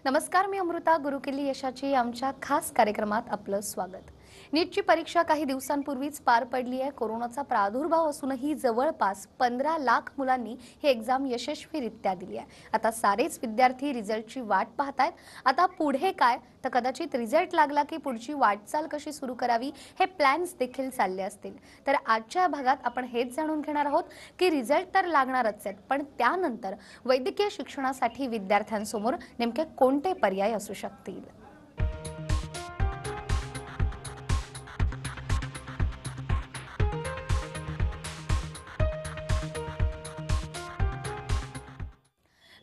नमस्कार, मी अमृता. गुरुकिल्ली यशाची आमच्या खास कार्यक्रमात आपलं स्वागत. नीटची परीक्षा काही दिवसांपूर्वीच पार पडली आहे. कोरोनाचा प्रादुर्भाव असूनही जवळपास 15 लाख मुलांनी ही एक्झाम यशस्वीरित्या दिली आहे. आता सारेच विद्यार्थी रिझल्टची वाट पाहतायत. आता पुढे काय, तर कदाचित रिझल्ट लागला की पुढची वाटचाल कशी सुरू करावी हे प्लॅन्स देखील चालले असतील. तर आजच्या भागात आपण हेच जाणून घेणार आहोत की रिझल्ट तर लागणारच आहेत, पण त्यानंतर वैद्यकीय शिक्षणासाठी विद्यार्थ्यांसमोर नेमके कोणते पर्याय असू शकतील.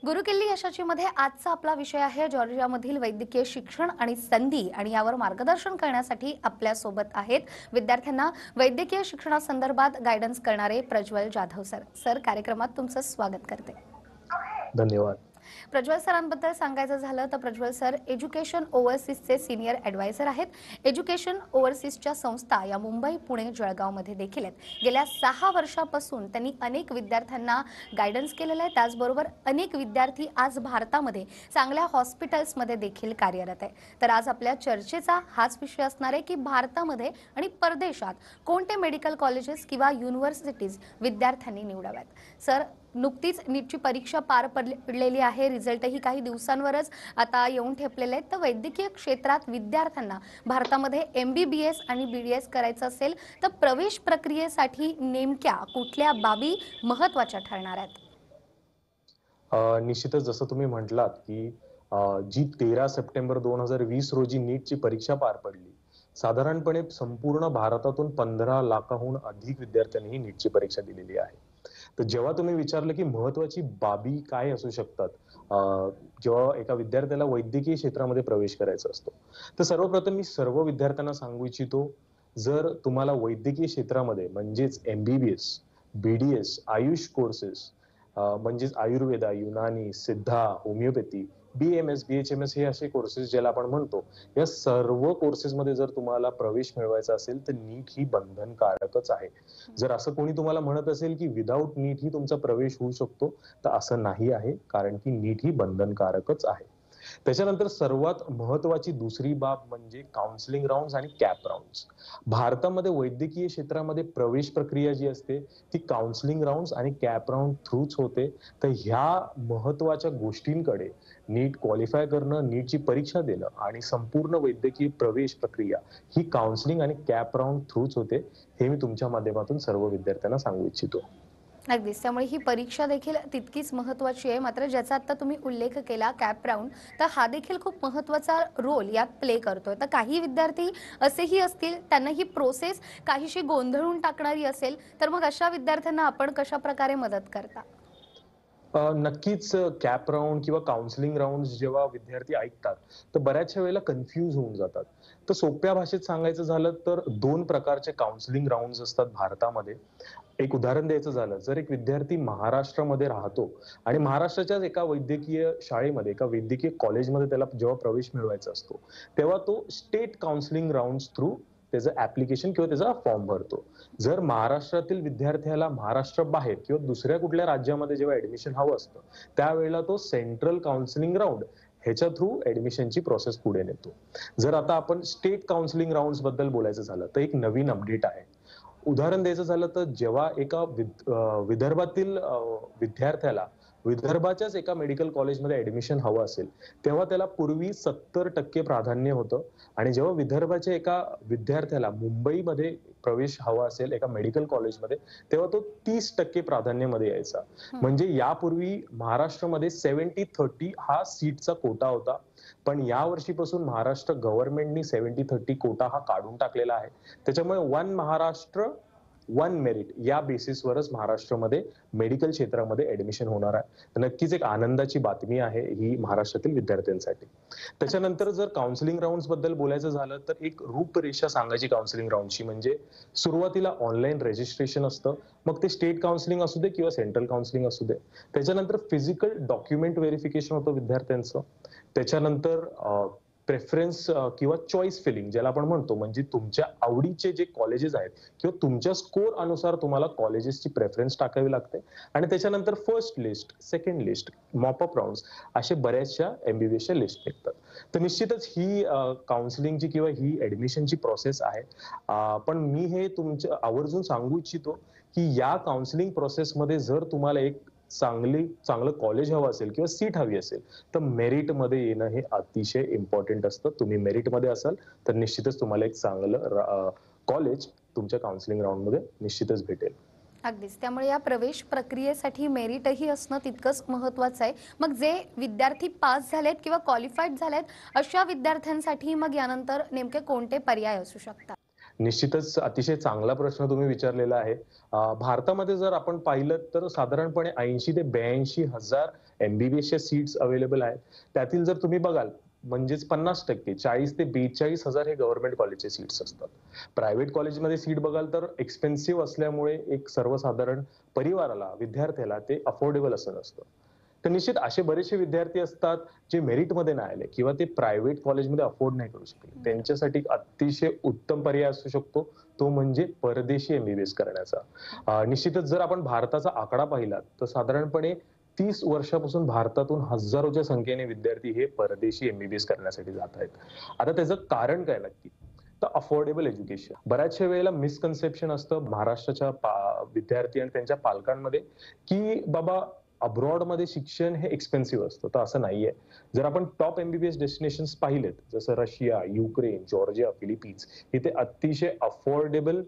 गुरुकिल्ली यशाची मध्ये आजचा आपला विषय आहे जॉर्जियामधील वैद्यकीय शिक्षण आणि संधी, आणि यावर मार्गदर्शन करण्यासाठी आपल्या सोबत आहेत विद्यार्थ्यांना वैद्यकीय शिक्षणासंदर्भात गायडन्स करणारे प्रज्वल जाधव सर. कार्यक्रमात तुमचं स्वागत करते. धन्यवाद. प्रज्वल सरांबद्दल सांगायचं झालं तर प्रज्वल सर एज्युकेशन ओव्हरसीजचे सिनियर ॲडवायझर आहेत. एज्युकेशन ओव्हरसीजच्या संस्था या मुंबई, पुणे, जळगावमध्ये देखील आहेत. गेल्या 6 वर्षापासून त्यांनी अनेक विद्यार्थ्यांना गायडन्स केलेलं आहे. त्याचबरोबर अनेक विद्यार्थी आज भारतामध्ये चांगल्या हॉस्पिटल्समध्ये देखील कार्यरत आहे. तर आज आपल्या चर्चेचा हाच विषय असणार आहे की भारतामध्ये आणि परदेशात कोणते मेडिकल कॉलेजेस किंवा युनिव्हर्सिटीज विद्यार्थ्यांनी निवडाव्यात. सर, नुकतीच नीटची परीक्षा पार पडलेली आहे. रिझल्टही काही दिवसांवरच आता येऊन ठेपलेले आहेत. तर वैद्यकीय क्षेत्रात विद्यार्थ्यांना भारतामध्ये MBBS आणि BDS करायचं असेल तर प्रवेश प्रक्रियेसाठी नेमक्या कुठल्या बाबी महत्त्वाच्या ठरणार आहेत? निश्चितच जसं तुम्ही म्हटलात की जी 13 सप्टेंबर 2020 रोजी नीटची परीक्षा पार पडली, साधारणपणे संपूर्ण भारतातून 15 लाखाहून अधिक विद्यार्थ्यांनी ही नीटची परीक्षा दिलेली आहे. तर जेव्हा तुम्ही विचारलं की महत्वाची बाबी काय असू शकतात जेव्हा एका विद्यार्थ्याला वैद्यकीय क्षेत्रामध्ये प्रवेश करायचा असतो, तर सर्वप्रथम मी सर्व विद्यार्थ्यांना सांगू इच्छितो, जर तुम्हाला वैद्यकीय क्षेत्रामध्ये म्हणजेच MBBS, BDS, आयुष कोर्सेस म्हणजेच आयुर्वेदा, युनानी, सिद्धा, होमिओपॅथी, BMS, BHMS हे असे कोर्सेस ज्याला आपण म्हणतो, या सर्व कोर्सेसमध्ये जर तुम्हाला प्रवेश मिळवायचा असेल तर नीट ही बंधनकारकच आहे. जर असं कोणी तुम्हाला म्हणत असेल की विदाऊट नीट ही तुमचा प्रवेश होऊ शकतो, तर असं नाही आहे, कारण की नीट ही बंधनकारकच आहे. त्याच्यानंतर सर्वात महत्वाची दुसरी बाब म्हणजे काउन्सिलिंग राउंड्स आणि कॅप राउंड्स. भारतामध्ये वैद्यकीय क्षेत्रामध्ये प्रवेश प्रक्रिया जी असते ती काउन्सिलिंग राउंड्स आणि कॅप राउंड थ्रूच होते. तर ह्या महत्वाच्या गोष्टींकडे नीट क्वालिफाय करणं, नीटची परीक्षा देणं आणि संपूर्ण वैद्यकीय प्रवेश प्रक्रिया ही काउन्सिलिंग आणि कॅप राउंड थ्रूच होते, हे मी तुमच्या माध्यमातून सर्व विद्यार्थ्यांना सांगू इच्छितो. अगदीच. त्यामुळे ही परीक्षा देखील तितकीच महत्त्वाची आहे. मात्र ज्याचा आता तुम्ही उल्लेख केला कॅप राऊंड, तर हा देखील खूप महत्त्वाचा रोल यात प्ले करतोय. तर काही विद्यार्थी असेही असतील त्यांना ही प्रोसेस काहीशी गोंधळून टाकणारी असेल, तर मग अशा विद्यार्थ्यांना आपण कशा प्रकारे मदत करता? नक्कीच कॅप राउंड किंवा काउन्सिलिंग राउंड जेव्हा विद्यार्थी ऐकतात तर बऱ्याचशा वेळेला कन्फ्यूज होऊन जातात. तर सोप्या भाषेत सांगायचं झालं तर 2 प्रकारचे काउन्सिलिंग राउंड्स असतात भारतामध्ये. एक उदाहरण द्यायचं झालं, जर एक विद्यार्थी महाराष्ट्रामध्ये राहतो आणि महाराष्ट्राच्याच एका वैद्यकीय शाळेमध्ये, एका वैद्यकीय कॉलेजमध्ये त्याला जेव्हा प्रवेश मिळवायचा असतो, तेव्हा तो स्टेट काउन्सिलिंग राउंड्स थ्रू त्याचं ऍप्लिकेशन किंवा त्याचा फॉर्म भरतो. जर महाराष्ट्रातील विद्यार्थ्याला महाराष्ट्र बाहेर किंवा दुसऱ्या कुठल्या राज्यामध्ये जेव्हा ऍडमिशन हवं असतं, त्यावेळेला तो सेंट्रल काउन्सिलिंग राउंड ह्याच्या थ्रू ऍडमिशनची प्रोसेस पुढे नेतो. जर आता आपण स्टेट काउन्सिलिंग राउंड्स बद्दल बोलायचं झालं तर एक नवीन अपडेट आहे. उदाहरण द्यायचं झालं तर जेव्हा एका विदर्भातील विद्यार्थ्याला विदर्भाच्याच एका मेडिकल कॉलेजमध्ये ऍडमिशन हवं असेल, तेव्हा त्याला पूर्वी 70% प्राधान्य होतं, आणि जेव्हा विदर्भाच्या एका विद्यार्थ्याला मुंबईमध्ये प्रवेश हवा असेल एका मेडिकल कॉलेजमध्ये, तेव्हा तो 30% प्राधान्यमध्ये यायचा. म्हणजे यापूर्वी महाराष्ट्रामध्ये 70-30 हा सीटचा कोटा होता, पण या वर्षीपासून महाराष्ट्र गव्हर्नमेंटनी 70-30 कोटा हा काढून टाकलेला आहे. त्याच्यामुळे वन महाराष्ट्र वन मेरिट या बेसिसवरच महाराष्ट्रामध्ये मेडिकल क्षेत्रामध्ये ऍडमिशन होणार आहे. नक्कीच एक आनंदाची बातमी आहे ही महाराष्ट्रातील विद्यार्थ्यांसाठी. त्याच्यानंतर जर काउन्सिलिंग राउंड्स बद्दल बोलायचं झालं तर एक रूपरेषा सांगायची काउन्सिलिंग राउंडची, म्हणजे सुरुवातीला ऑनलाईन रजिस्ट्रेशन असतं, मग ते स्टेट काउन्सिलिंग असू दे किंवा सेंट्रल काउन्सिलिंग असू दे. त्याच्यानंतर फिजिकल डॉक्युमेंट व्हेरिफिकेशन होतं विद्यार्थ्यांचं. त्याच्यानंतर प्रेफरन्स किंवा चॉईस फिलिंग ज्याला आपण म्हणतो, म्हणजे तुमच्या आवडीचे जे कॉलेजेस आहेत किंवा तुमच्या स्कोर अनुसार तुम्हाला कॉलेजेसची प्रेफरन्स टाकावी लागते आणि त्याच्यानंतर first list, second list, mop up rounds असे बऱ्याचशा एमबीबीएसच्या लिस्ट निघतात. तर निश्चितच ही काउन्सिलिंगची किंवा ही ऍडमिशनची प्रोसेस आहे. पण मी हे तुमच्या आवर्जून सांगू इच्छितो की या काउन्सिलिंग प्रोसेसमध्ये जर तुम्हाला एक चांगलं कॉलेज हवं असेल किंवा सीट हवी असेल तर मेरिटमध्ये येणं हे अतिशय इम्पॉर्टंट असतं. तुम्ही मेरिटमध्ये असाल तर निश्चितच तुम्हाला एक चांगलं कॉलेज तुमच्या काउन्सिलिंग राऊंडमध्ये निश्चितच भेटेल. अगदीच. त्यामुळे या प्रवेश प्रक्रियेसाठी मेरिटही असणं तितकंच महत्त्वाचं आहे. मग जे विद्यार्थी पास झालेत किंवा क्वालिफाईड झालेत अशा विद्यार्थ्यांसाठी मग यानंतर नेमके कोणते पर्याय असू शकतात? निश्चितच अतिशय चांगला प्रश्न तुम्ही विचारलेला आहे. भारतामध्ये जर आपण पाहिलं तर साधारणपणे 80 ते 82 हजार एमबीबीएसच्या सीट्स अवेलेबल आहेत. त्यातील जर तुम्ही बघाल म्हणजेच 50% 40 ते 42 हजार हे गव्हर्नमेंट कॉलेजचे सीट्स असतात. प्रायव्हेट कॉलेजमध्ये सीट बघाल तर एक्सपेन्सिव्ह असल्यामुळे एक सर्वसाधारण परिवाराला, विद्यार्थ्याला ते अफोर्डेबल असं नसतं. तर निश्चित असे बरेचसे विद्यार्थी असतात जे मेरिटमध्ये नाही आले किंवा ते प्रायव्हेट कॉलेजमध्ये अफोर्ड नाही करू शकले. त्यांच्यासाठी एक अतिशय उत्तम पर्याय असू शकतो, तो म्हणजे परदेशी एमबीबीएस करण्याचा. निश्चितच जर आपण भारताचा आकडा पाहिला तर साधारणपणे 30 वर्षापासून भारतातून हजारोच्या संख्येने विद्यार्थी हे परदेशी एमबीबीएस करण्यासाठी जात आहेत. आता त्याचं कारण काय नक्की? तर अफोर्डेबल एज्युकेशन. बऱ्याचशा वेळेला मिसकन्सेप्शन असतं महाराष्ट्राच्या विद्यार्थी आणि त्यांच्या पालकांमध्ये की बाबा अब्रॉडमध्ये शिक्षण हे एक्सपेन्सिव्ह असतं. तर असं नाहीये. जर आपण टॉप एमबीबीएस डेस्टिनेशन्स पाहिलेत जसं रशिया, युक्रेन, जॉर्जिया, फिलिपिन्स इथे अतिशय अफोर्डेबल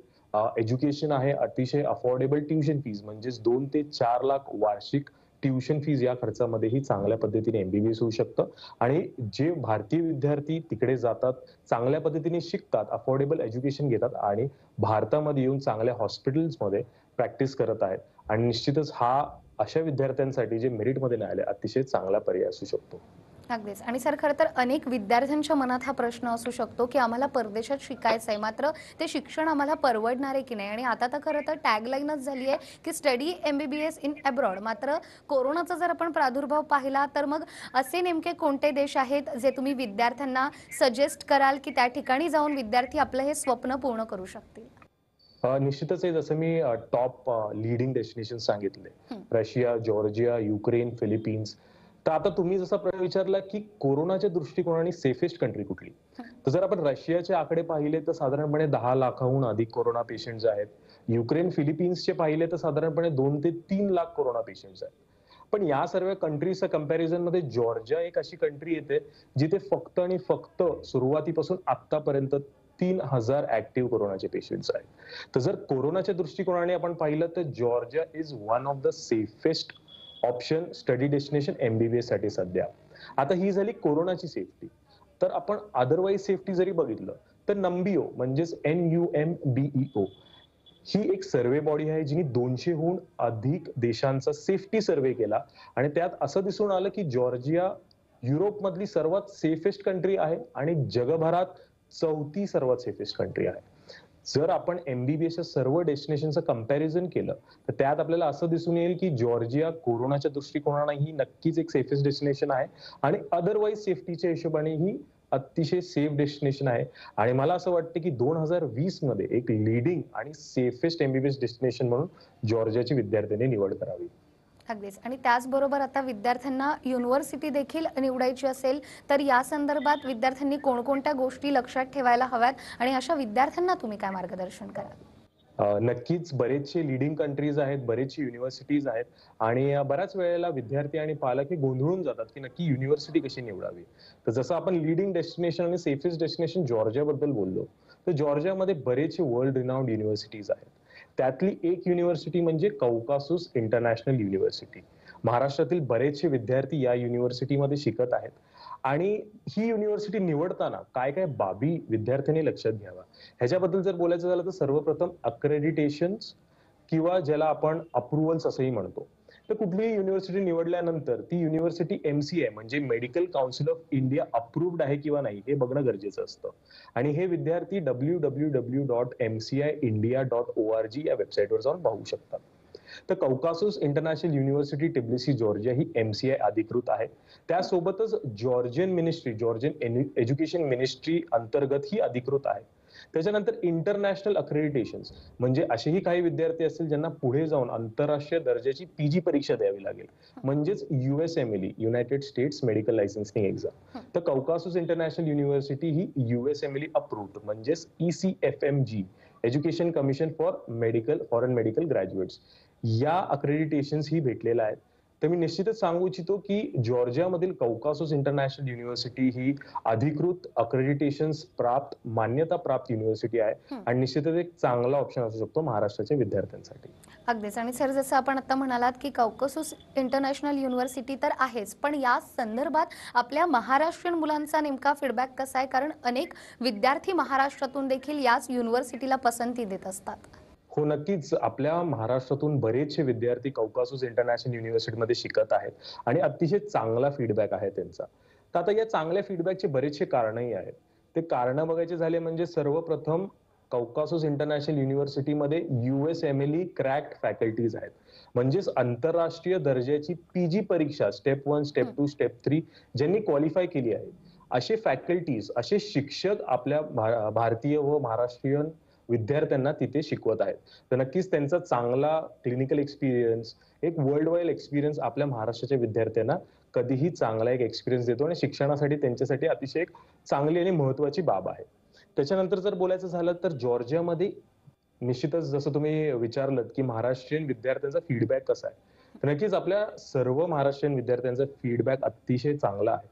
एज्युकेशन आहे. अतिशय अफोर्डेबल ट्युशन फीज म्हणजेच 2 ते 4 लाख वार्षिक ट्युशन फीज या खर्चामध्येही चांगल्या पद्धतीने एमबीबीएस होऊ शकतं आणि जे भारतीय विद्यार्थी तिकडे जातात, चांगल्या पद्धतीने शिकतात, अफोर्डेबल एज्युकेशन घेतात आणि भारतामध्ये येऊन चांगल्या हॉस्पिटल्समध्ये प्रॅक्टिस करत आहेत आणि निश्चितच हा अशा विद्यार्थ्यांसाठी जे मेरिटमध्ये नाही आले अतिशय चांगला पर्याय असू शकतो. अगदीच. आणि सर खरं तर अनेक विद्यार्थ्यांच्या मनात हा प्रश्न असू शकतो की आम्हाला परदेशात शिकायचं आहे, मात्र ते शिक्षण आम्हाला परवडणार आहे की नाही. आणि आता तर खरं तर टॅगलाईनच झाली आहे की स्टडी एमबीबीएस इन अब्रॉड. मात्र कोरोनाचा जर आपण प्रादुर्भाव पाहिला तर मग असे नेमके कोणते देश आहेत जे तुम्ही विद्यार्थ्यांना सजेस्ट कराल की त्या ठिकाणी जाऊन विद्यार्थी आपलं हे स्वप्न पूर्ण करू शकतील? निश्चितच आहे जसं मी टॉप लीडिंग डेस्टिनेशन सांगितले. Russia, Georgia, Ukraine, Philippines. तर आता तुम्ही जसा प्रश्न विचारला की कोरोनाच्या दृष्टिकोनाने सेफेस्ट कंट्री कुठली? तर जर आपण रशियाचे आकडे पाहिले तर साधारणपणे 10 लाखाहून अधिक कोरोना पेशंट्स आहेत. युक्रेन, फिलिपिन्सचे पाहिले तर साधारणपणे 2 ते 3 लाख कोरोना पेशंट्स आहेत. पण या सर्व कंट्रीजच्या कंपॅरिझन मध्ये जॉर्जिया एक अशी कंट्री येते जिथे फक्त आणि फक्त सुरुवातीपासून आतापर्यंत 3,000 ऍक्टिव्ह कोरोनाचे पेशंट्स आहेत. तर जर कोरोनाच्या दृष्टिकोनाने आपण पाहिलं तर Georgia is one of the safest option study destination MBBS साठी सध्या. आता ही झाली कोरोनाची सेफ्टी. तर आपण अदरवाईज सेफ्टी जरी बघितलं तर नंबिओ म्हणजेच NUMBEO ही एक सर्वे बॉडी आहे जिने 200हून अधिक देशांचा सेफ्टी सर्वे केला आणि त्यात असं दिसून आलं की जॉर्जिया युरोपमधली सर्वात सेफेस्ट कंट्री आहे आणि जगभरात 4थी सर्वात सेफेस्ट कंट्री आहे. जर आपण एमबीबीएसच्या सर्व डेस्टिनेशनचं कंपॅरिझन केलं तर त्यात आपल्याला असं दिसून येईल की जॉर्जिया कोरोनाच्या दृष्टिकोनाने ही नक्कीच एक सेफेस्ट डेस्टिनेशन आहे आणि अदरवाईज सेफ्टीच्या हिशोबाने ही अतिशय सेफ डेस्टिनेशन आहे. आणि मला असं वाटतं की 2020 मध्ये एक लीडिंग आणि सेफेस्ट एमबीबीएस डेस्टिनेशन म्हणून जॉर्जियाची विद्यार्थ्यांनी निवड करावी. अगदीच. आणि त्याचबरोबर आता विद्यार्थ्यांना युनिव्हर्सिटी देखील निवडायची असेल तर या संदर्भात विद्यार्थ्यांनी कोणकोणत्या गोष्टी लक्षात ठेवायला हव्यात आणि अशा विद्यार्थ्यांना तुम्ही काय मार्गदर्शन कराल? नक्कीच बरेचसे लीडिंग कंट्रीज आहेत, बरेचसे युनिव्हर्सिटीज आहेत आणि बऱ्याच वेळेला विद्यार्थी आणि पालक हे गोंधळून जातात की नक्की युनिव्हर्सिटी कशी निवडावी. तर जसं आपण लीडिंग डेस्टिनेशन आणि सेफेस्ट डेस्टिनेशन जॉर्जियाबद्दल बोललो तर जॉर्जियामध्ये बरेचसे वर्ल्ड रिनाउंड युनिव्हर्सिटीज आहेत. त्यातली एक युनिव्हर्सिटी म्हणजे कौकासूस इंटरनॅशनल युनिव्हर्सिटी. महाराष्ट्रातील बरेचसे विद्यार्थी या युनिव्हर्सिटीमध्ये शिकत आहेत आणि ही युनिव्हर्सिटी निवडताना काय काय बाबी विद्यार्थ्यांनी लक्षात घ्यावा ह्याच्याबद्दल जर बोलायचं झालं तर सर्वप्रथम अक्रेडिटेशन किंवा ज्याला आपण अप्रुव्हल्स असंही म्हणतो. तर कुठलीही युनिव्हर्सिटी निवडल्यानंतर ती युनिव्हर्सिटी MCI म्हणजे medical council of India approved आहे किंवा नाही हे बघणं गरजेचं असतं आणि हे विद्यार्थी www.mciindia.org या वेबसाईटवर जाऊन पाहू शकतात. तर कौकासस इंटरनॅशनल युनिव्हर्सिटी टिब्लिसी जॉर्जिया ही MCI अधिकृत आहे. त्यासोबतच जॉर्जियन एज्युकेशन मिनिस्ट्री अंतर्गत ही अधिकृत आहे. त्याच्यानंतर इंटरनॅशनल अक्रेडिटेशन्स म्हणजे असेही काही विद्यार्थी असतील ज्यांना पुढे जाऊन आंतरराष्ट्रीय दर्जाची PG परीक्षा द्यावी लागेल, म्हणजेच USMLE United States medical licensing exam. तर कौकासस इंटरनॅशनल युनिव्हर्सिटी ही USMLE अप्रूव्ड म्हणजेच ECFMG education commission foreign medical graduates या अक्रेडिटेशन्स ही भेटलेल्या आहेत. तर मी निश्चितच सांगू इच्छितो की जॉर्जियामधील कौकासस इंटरनॅशनल युनिव्हर्सिटी ही अधिकृत अक्रेडिटेशन्स प्राप्त मान्यता प्राप्त युनिव्हर्सिटी आहे आणि निश्चितच एक चांगला ऑप्शन असू शकतो महाराष्ट्राच्या विद्यार्थ्यांसाठी. अगदीच. आणि सर, जसं आपण आता म्हणालात की कौकासस इंटरनॅशनल युनिव्हर्सिटी तर आहेच, पण या संदर्भात आपल्या महाराष्ट्रीयन मुलांचा नेमका फीडबॅक कसा आहे? कारण अनेक विद्यार्थी महाराष्ट्रातून देखील याच युनिव्हर्सिटीला पसंती देत असतात. हो, नक्कीच. आपल्या महाराष्ट्रातून बरेचसे विद्यार्थी कौकासस इंटरनॅशनल युनिव्हर्सिटीमध्ये शिकत आहेत आणि अतिशय चांगला फीडबॅक आहे त्यांचा. तर आता या चांगल्या फीडबॅकचे बरेचसे कारणही आहेत. ते कारण बघायचे झाले म्हणजे सर्वप्रथम कौकासस इंटरनॅशनल युनिव्हर्सिटीमध्ये USMLE क्रॅक्ड फॅकल्टीज आहेत. म्हणजेच आंतरराष्ट्रीय दर्जाची PG परीक्षा स्टेप 1, स्टेप 2, स्टेप 3 ज्यांनी क्वालिफाय केली आहे, असे फॅकल्टीज, असे शिक्षक आपल्या भारतीय व महाराष्ट्रीयन विद्यार्थ्यांना तिथे शिकवत आहेत. तर नक्कीच त्यांचा चांगला क्लिनिकल एक्सपिरियन्स, एक वर्ल्ड वाईड एक्सपिरियन्स आपल्या महाराष्ट्राच्या विद्यार्थ्यांना कधीही चांगला एक एक्सपिरियन्स देतो आणि शिक्षणासाठी त्यांच्यासाठी अतिशय एक चांगली आणि महत्वाची बाब आहे. त्याच्यानंतर जर बोलायचं झालं तर जॉर्जियामध्ये निश्चितच जसं तुम्ही विचारलं की महाराष्ट्रीयन विद्यार्थ्यांचा फीडबॅक कसा आहे, तर नक्कीच आपल्या सर्व महाराष्ट्रीयन विद्यार्थ्यांचा फीडबॅक अतिशय चांगला आहे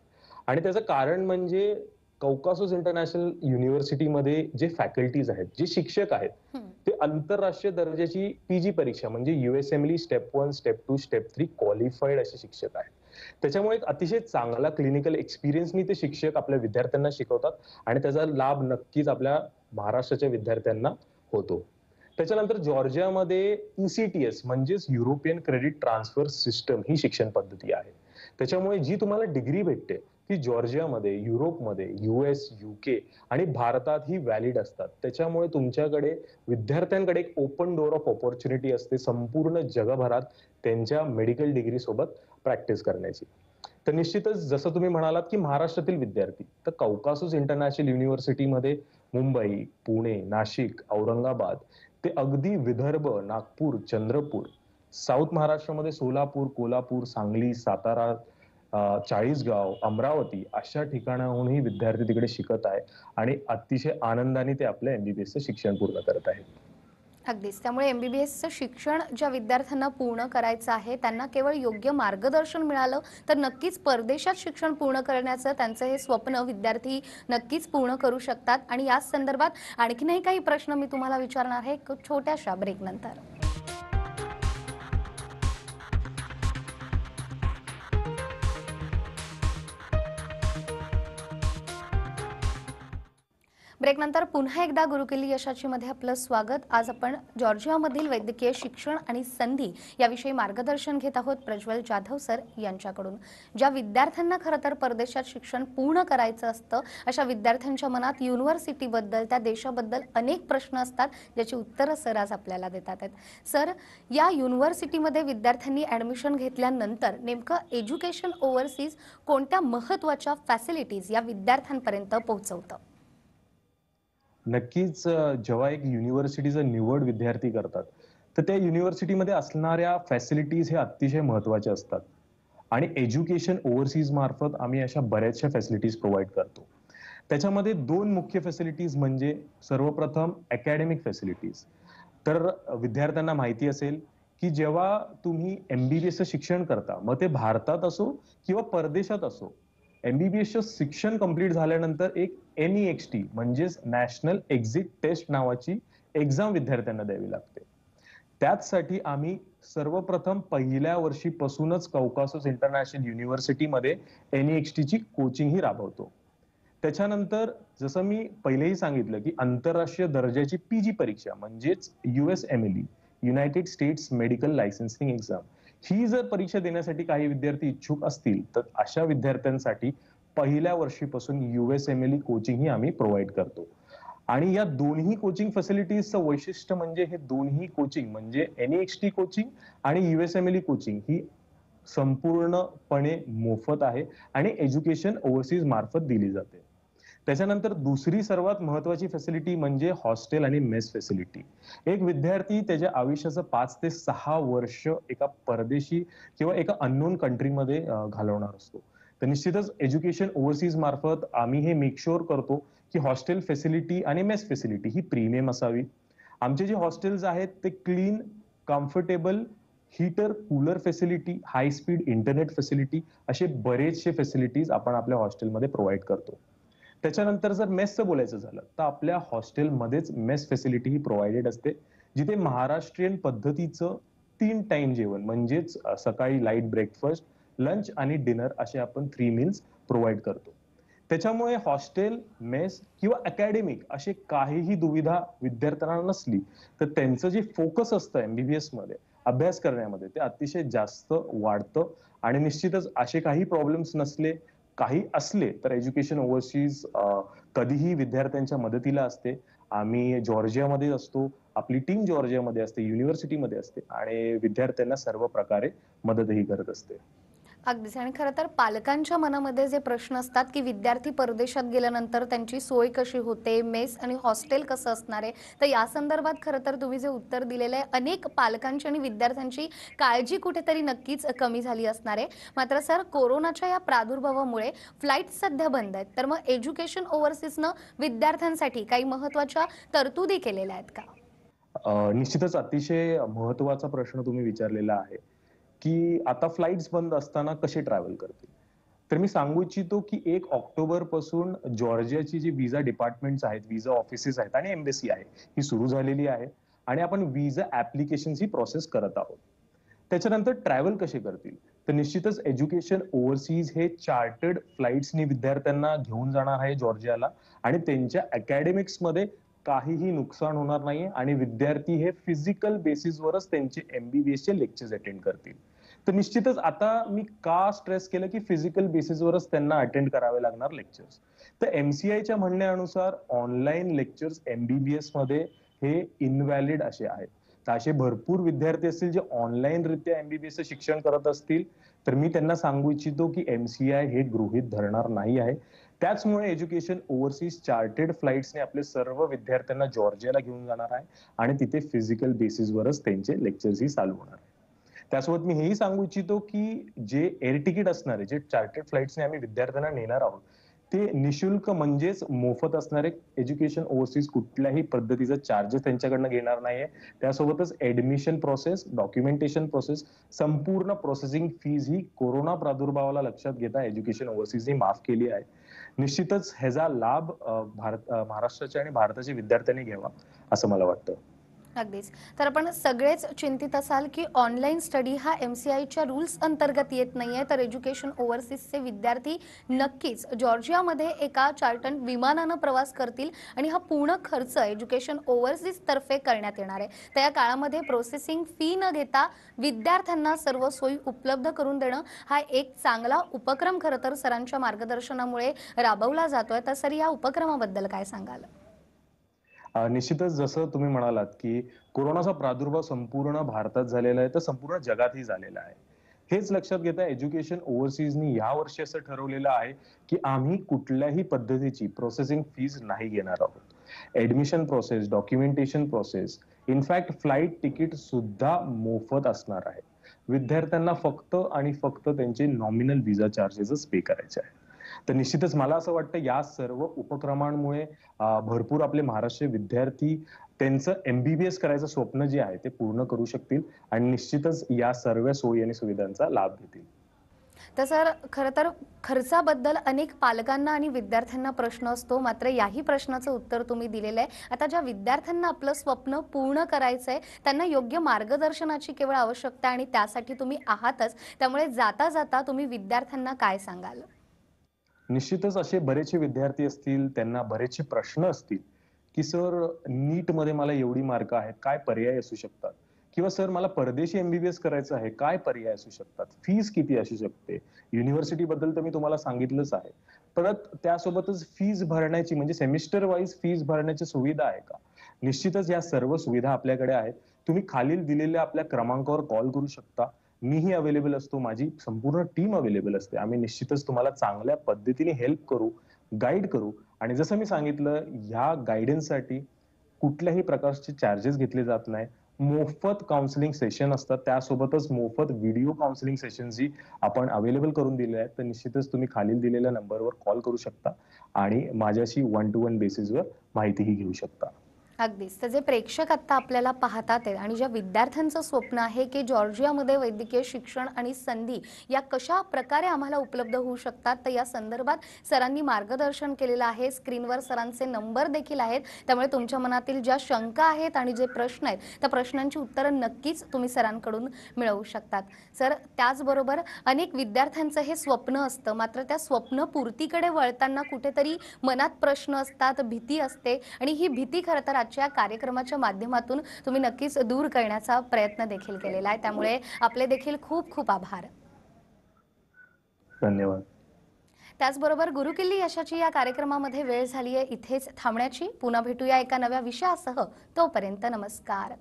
आणि त्याचं कारण म्हणजे कौकासस इंटरनॅशनल युनिव्हर्सिटीमध्ये जे फॅकल्टीज आहेत, जे शिक्षक आहेत, ते आंतरराष्ट्रीय दर्जाची PG परीक्षा म्हणजे USMLE step 1, step 2, step 3 qualified असे शिक्षक आहेत. त्याच्यामुळे एक अतिशय चांगला क्लिनिकल एक्सपिरियन्सनी ते शिक्षक आपल्या विद्यार्थ्यांना शिकवतात आणि त्याचा लाभ नक्कीच आपल्या महाराष्ट्राच्या विद्यार्थ्यांना होतो. त्याच्यानंतर जॉर्जियामध्ये ECTS म्हणजेच युरोपियन क्रेडिट ट्रान्सफर सिस्टम ही शिक्षण पद्धती आहे. त्याच्यामुळे जी तुम्हाला डिग्री भेटते ती जॉर्जियामध्ये, युरोपमध्ये, US, UK आणि भारतात ही व्हॅलिड असतात. त्याच्यामुळे तुमच्याकडे विद्यार्थ्यांकडे एक ओपन डोअर ऑफ ऑपॉर्च्युनिटी असते संपूर्ण जगभरात त्यांच्या मेडिकल डिग्री सोबत प्रॅक्टिस करण्याची. तर निश्चितच जसं तुम्ही म्हणालात की महाराष्ट्रातील विद्यार्थी, तर कौकासस इंटरनॅशनल युनिव्हर्सिटीमध्ये मुंबई, पुणे, नाशिक, औरंगाबाद ते अगदी विदर्भ, नागपूर, चंद्रपूर, साऊथ महाराष्ट्रामध्ये सोलापूर, कोल्हापूर, सांगली, सातारा, चाळीसगाव, अमरावती अशा ठिकाणाहूनही विद्यार्थी तिकडे शिकत आहे आणि अतिशय आनंदाने ते आपल्या MBBSचं शिक्षण पूर्ण करत आहेत. अगदीच. त्यामुळे MBBSचं शिक्षण ज्या विद्यार्थ्यांना पूर्ण करायचं आहे त्यांना केवळ योग्य मार्गदर्शन मिळालं तर नक्कीच परदेशात शिक्षण पूर्ण करण्याचं त्यांचं हे स्वप्न विद्यार्थी नक्कीच पूर्ण करू शकतात. आणि याच संदर्भात आणखीनही काही प्रश्न मी तुम्हाला विचारणार आहे एक छोट्याशा ब्रेकनंतर. ब्रेकनंतर पुन्हा एकदा गुरुकिल्ली यशाची मध्ये आपलं स्वागत. आज आपण जॉर्जियामधील वैद्यकीय शिक्षण आणि संधी याविषयी मार्गदर्शन घेत आहोत प्रज्वल जाधव सर यांच्याकडून. ज्या विद्यार्थ्यांना खरं तर परदेशात शिक्षण पूर्ण करायचं असतं अशा विद्यार्थ्यांच्या मनात युनिव्हर्सिटीबद्दल, त्या देशाबद्दल अनेक प्रश्न असतात ज्याची उत्तरं सर आज आपल्याला देतात आहेत. सर, या युनिव्हर्सिटीमध्ये विद्यार्थ्यांनी ॲडमिशन घेतल्यानंतर नेमकं एज्युकेशन ओव्हरसीज कोणत्या महत्त्वाच्या फॅसिलिटीज या विद्यार्थ्यांपर्यंत पोहोचवतं? नक्कीच जेव्हा एक युनिव्हर्सिटीचं निवड विद्यार्थी करतात, तर त्या युनिव्हर्सिटीमध्ये असणाऱ्या फॅसिलिटीज हे अतिशय महत्त्वाचे असतात आणि एज्युकेशन ओव्हरसीज मार्फत आम्ही अशा बऱ्याचशा फॅसिलिटीज प्रोव्हाइड करतो. त्याच्यामध्ये 2 मुख्य फॅसिलिटीज म्हणजे सर्वप्रथम अकॅडमिक फॅसिलिटीज. तर विद्यार्थ्यांना माहिती असेल की जेव्हा तुम्ही MBBSचं शिक्षण करता, मग ते भारतात असो किंवा परदेशात असो, MBBSचं शिक्षण कंप्लीट झाल्यानंतर एक NEXT म्हणजेच नॅशनल एक्झिट टेस्ट नावाची एक्झाम विद्यार्थ्यांना द्यावी लागते. त्याचसाठी आम्ही सर्वप्रथम पहिल्या वर्षीपासूनच कौकासस इंटरनॅशनल युनिव्हर्सिटीमध्ये NEXTची कोचिंग ही राबवतो. त्याच्यानंतर जसं मी पहिलेही सांगितलं की आंतरराष्ट्रीय दर्जाची PG परीक्षा म्हणजेच USMLE United States medical licensing exam ही जर परीक्षा देण्यासाठी काही विद्यार्थी इच्छुक असतील तर अशा विद्यार्थ्यांसाठी पहिल्या वर्षीपासून USMLE कोचिंग ही आम्ही प्रोव्हाइड करतो. आणि या दोन्ही कोचिंग फॅसिलिटीजचं वैशिष्ट्य म्हणजे हे दोन्ही कोचिंग म्हणजे NEXT कोचिंग आणि USMLE कोचिंग ही संपूर्णपणे मोफत आहे आणि एज्युकेशन ओव्हरसीज मार्फत दिली जाते. त्याच्यानंतर दुसरी सर्वात महत्वाची फॅसिलिटी म्हणजे हॉस्टेल आणि मेस फॅसिलिटी. एक विद्यार्थी त्याच्या आयुष्याचं 5 ते 6 वर्ष एका परदेशी किंवा एका अननोन कंट्रीमध्ये घालवणार असतो. तर निश्चितच एज्युकेशन ओव्हरसीज मार्फत आम्ही हे मेक शुअर करतो, की हॉस्टेल फॅसिलिटी आणि मेस फॅसिलिटी ही प्रीमियम असावी. आमचे जे हॉस्टेल्स आहेत ते clean, comfortable, heater, cooler facility, high speed internet facility असे बरेचसे फॅसिलिटीज आपण आपल्या हॉस्टेलमध्ये प्रोव्हाइड करतो. त्याच्यानंतर जर मेसचं बोलायचं झालं तर आपल्या हॉस्टेलमध्येच मेस फॅसिलिटी ही प्रोव्हाइडेड असते, जिथे महाराष्ट्रीयन पद्धतीचं 3 टाइम जेवण म्हणजेच सकाळी लाईट ब्रेकफास्ट, लंच आणि डिनर असे आपण 3 मील्स प्रोव्हाइड करतो. त्याच्यामुळे हॉस्टेल, मेस किंवा अकॅडमिक असे काहीही दुविधा विद्यार्थ्यांना नसली, तर त्यांचं जे फोकस असतं MBBS मध्ये अभ्यास करण्यामध्ये ते अतिशय जास्त वाढतं आणि निश्चितच असे काही प्रॉब्लेम्स नसले, काही असले तर एज्युकेशन ओव्हरसीज कधीही विद्यार्थ्यांच्या मदतीला असते. आम्ही जॉर्जियामध्ये असतो, आपली टीम जॉर्जियामध्ये असते, युनिव्हर्सिटीमध्ये असते आणि विद्यार्थ्यांना सर्व प्रकारे मदतही करत असते. अगदीच. आणि खरं तर पालकांच्या मनामध्ये जे प्रश्न असतात, की विद्यार्थी परदेशात गेल्यानंतर त्यांची सोय कशी होते, मेस आणि हॉस्टेल कसं असणार आहे, तर या संदर्भात खरं तर तुम्ही जे उत्तर दिलेलं आहे, अनेक पालकांची आणि विद्यार्थ्यांची काळजी कुठेतरी नक्कीच कमी झाली असणार आहे. मात्र सर, कोरोनाच्या या प्रादुर्भावामुळे फ्लाईट सध्या बंद आहेत, तर मग एज्युकेशन ओव्हरसीजनं विद्यार्थ्यांसाठी काही महत्त्वाच्या तरतुदी केलेल्या आहेत का? निश्चितच अतिशय महत्त्वाचा प्रश्न तुम्ही विचारलेला आहे, की आता फ्लाइट्स बंद असताना कसे ट्रॅव्हल करतील? तर मी सांगू इच्छितो, की 1 ऑक्टोबर पासून जॉर्जियाची जी व्हिसा डिपार्टमेंट्स आहेत, व्हिसा ऑफिसेस आहेत आणि एम्बसी आहे, ही सुरू झालेली आहे आणि आपण व्हिसा ॲप्लिकेशन्स ही प्रोसेस करत आहोत. त्याच्यानंतर ट्रॅव्हल कसे करतील? तर निश्चितच एज्युकेशन ओव्हरसीज हे चार्टर्ड फ्लाइट्सनी विद्यार्थ्यांना घेऊन जाणार आहे जॉर्जियाला आणि त्यांच्या अकॅडमिक्समध्ये काहीही नुकसान होणार नाहीये आणि विद्यार्थी हे फिजिकल बेसिसवरच त्यांचे MBBSचे लेक्चर्स अटेंड करतील. तर निश्चितच आता मी का स्ट्रेस केलं, की फिजिकल बेसिसवरच त्यांना अटेंड करावे लागणार लेक्चर्स. तर MCIच्या म्हणण्यानुसार ऑनलाईन लेक्चर्स MBBS मध्ये हे इनव्हॅलिड असे आहेत. तर असे भरपूर विद्यार्थी असतील जे ऑनलाईनरित्या MBBSचं शिक्षण करत असतील, तर मी त्यांना सांगू इच्छितो, की MCI हे गृहीत धरणार नाही आहे. त्याचमुळे एज्युकेशन ओव्हरसीज चार्टर्ड फ्लाइट्सने आपले सर्व विद्यार्थ्यांना जॉर्जियाला घेऊन जाणार आहे आणि तिथे फिजिकल बेसिसवरच त्यांचे लेक्चर्सही चालू होणार आहे. त्यासोबत मी हेही सांगू इच्छितो, की जे एअर तिकीट असणार आहे, जे चार्टर्ड फ्लाइट्सने आम्ही विद्यार्थ्यांना नेणार आहोत, ते निशुल्क म्हणजेच मोफत असणार आहे. एज्युकेशन ओव्हरसीज कुठल्याही पद्धतीचा चार्जेस त्यांच्याकडनं घेणार नाहीये. त्यासोबतच ऍडमिशन प्रोसेस, डॉक्युमेंटेशन प्रोसेस, संपूर्ण प्रोसेसिंग फीज ही कोरोना प्रादुर्भावाला लक्षात घेता एज्युकेशन ओव्हरसीजनी माफ केली आहे. निश्चितच ह्याचा लाभ महाराष्ट्राच्या आणि भारताच्या विद्यार्थ्यांनी घ्यावा, असं मला वाटतं. अगदीच. तर आपण सगळेच चिंतित असाल, की ऑनलाईन स्टडी हा MCIच्या रूल्स अंतर्गत येत नाहीये, तर एज्युकेशन ओव्हरसीजचे विद्यार्थी नक्कीच जॉर्जियामध्ये एका चार्टर्ड विमानानं प्रवास करतील आणि हा पूर्ण खर्च एज्युकेशन ओव्हरसीज तर्फे करण्यात येणार आहे. तर या काळामध्ये प्रोसेसिंग फी न घेता विद्यार्थ्यांना सर्व सोयी उपलब्ध करून देणं हा एक चांगला उपक्रम खरं तर सरांच्या मार्गदर्शनामुळे राबवला जातोय. तर सर, या उपक्रमाबद्दल काय सांगाल? निश्चितच जसं तुम्ही म्हणालात, की कोरोनाचा प्रादुर्भाव संपूर्ण भारतात झालेला आहे, तर संपूर्ण जगातही झालेला आहे. हेच लक्षात घेता एज्युकेशन ओव्हरसीजनी यावर्षी असं ठरवलेलं आहे, की आम्ही कुठल्याही पद्धतीची प्रोसेसिंग फीज नाही घेणार आहोत. Admission process, documentation process, in fact flight ticket सुद्धा मोफत असणार आहे. विद्यार्थ्यांना फक्त आणि फक्त त्यांचे नॉमिनल व्हिसा चार्जेसच पे करायचे आहेत. तर निश्चितच मला असं वाटतं या सर्व उपक्रमांमुळे भरपूर आपले महाराष्ट्रीय विद्यार्थी त्यांचं MBBS करायचं स्वप्न जे आहे ते पूर्ण करू शकतील आणि निश्चितच या सर्व सोयी आणि सुविधांचा लाभ घेतील. तर सर, खरं तर खर्चाबद्दल अनेक पालकांना आणि विद्यार्थ्यांना प्रश्न असतो, मात्र याही प्रश्नाचं उत्तर तुम्ही दिलेलं आहे. आता ज्या विद्यार्थ्यांना आपलं स्वप्न पूर्ण करायचं आहे, त्यांना योग्य मार्गदर्शनाची केवळ आवश्यकता आणि त्यासाठी तुम्ही आहातच. त्यामुळे जाता जाता तुम्ही विद्यार्थ्यांना काय सांगाल? निश्चितच असे बरेचसे विद्यार्थी असतील, त्यांना बरेचसे प्रश्न असतील, की "सर, नीटमध्ये मला एवढी मार्क आहेत, काय पर्याय असू शकतात?" किंवा "सर, मला परदेशी MBBS करायचं आहे, काय पर्याय असू शकतात? फीस किती असू शकते?" युनिव्हर्सिटीबद्दल तर मी तुम्हाला सांगितलंच आहे. परत त्यासोबतच फीज भरण्याची म्हणजे सेमिस्टर वाईज फीज भरण्याची सुविधा आहे का? निश्चितच या सर्व सुविधा आपल्याकडे आहेत. तुम्ही खालील दिलेल्या आपल्या क्रमांकावर कॉल करू शकता. मीही अवेलेबल असतो. माझी संपूर्ण टीम अवेलेबल असते. आम्ही निश्चितच तुम्हाला चांगल्या पद्धतीने हेल्प करू, गाईड करू आणि जसं मी सांगितलं ह्या गाईडन्ससाठी कुठल्याही प्रकारचे चार्जेस घेतले जात नाही. मोफत काउन्सिलिंग सेशन असतात. त्यासोबतच मोफत व्हिडिओ काउन्सिलिंग सेशन्सही आपण अवेलेबल करून दिले आहेत. तर निश्चितच तुम्ही खालील दिलेल्या नंबरवर कॉल करू शकता आणि माझ्याशी वन टू वन बेसिसवर माहितीही घेऊ शकता. अगदीच. तर जे प्रेक्षक आत्ता आपल्याला पाहतात आहे आणि ज्या विद्यार्थ्यांचं स्वप्न आहे की जॉर्जियामध्ये वैद्यकीय शिक्षण आणि संधी या कशा प्रकारे आम्हाला उपलब्ध होऊ शकतात, तर या संदर्भात सरांनी मार्गदर्शन केलेलं आहे. स्क्रीनवर सरांचे नंबर देखील आहेत. त्यामुळे तुमच्या मनातील ज्या शंका आहेत आणि जे प्रश्न आहेत, त्या प्रश्नांची उत्तरं नक्कीच तुम्ही सरांकडून मिळवू शकतात. सर, त्याचबरोबर अनेक विद्यार्थ्यांचं हे स्वप्न असतं, मात्र त्या स्वप्नपूर्तीकडे वळताना कुठेतरी मनात प्रश्न असतात, भीती असते आणि ही भीती खरं तर आजच्या कार्यक्रमाच्या माध्यमातून तुम्ही नक्कीच दूर करण्याचा प्रयत्न देखील केलेला आहे. त्यामुळे आपले देखील खूप खूप आभार. धन्यवाद. त्याचबरोबर गुरुकिल्ली यशाची या कार्यक्रमामध्ये वेळ झाली आहे इथेच थांबण्याची. पुन्हा भेटूया एका नव्या विषयासह. तोपर्यंत नमस्कार.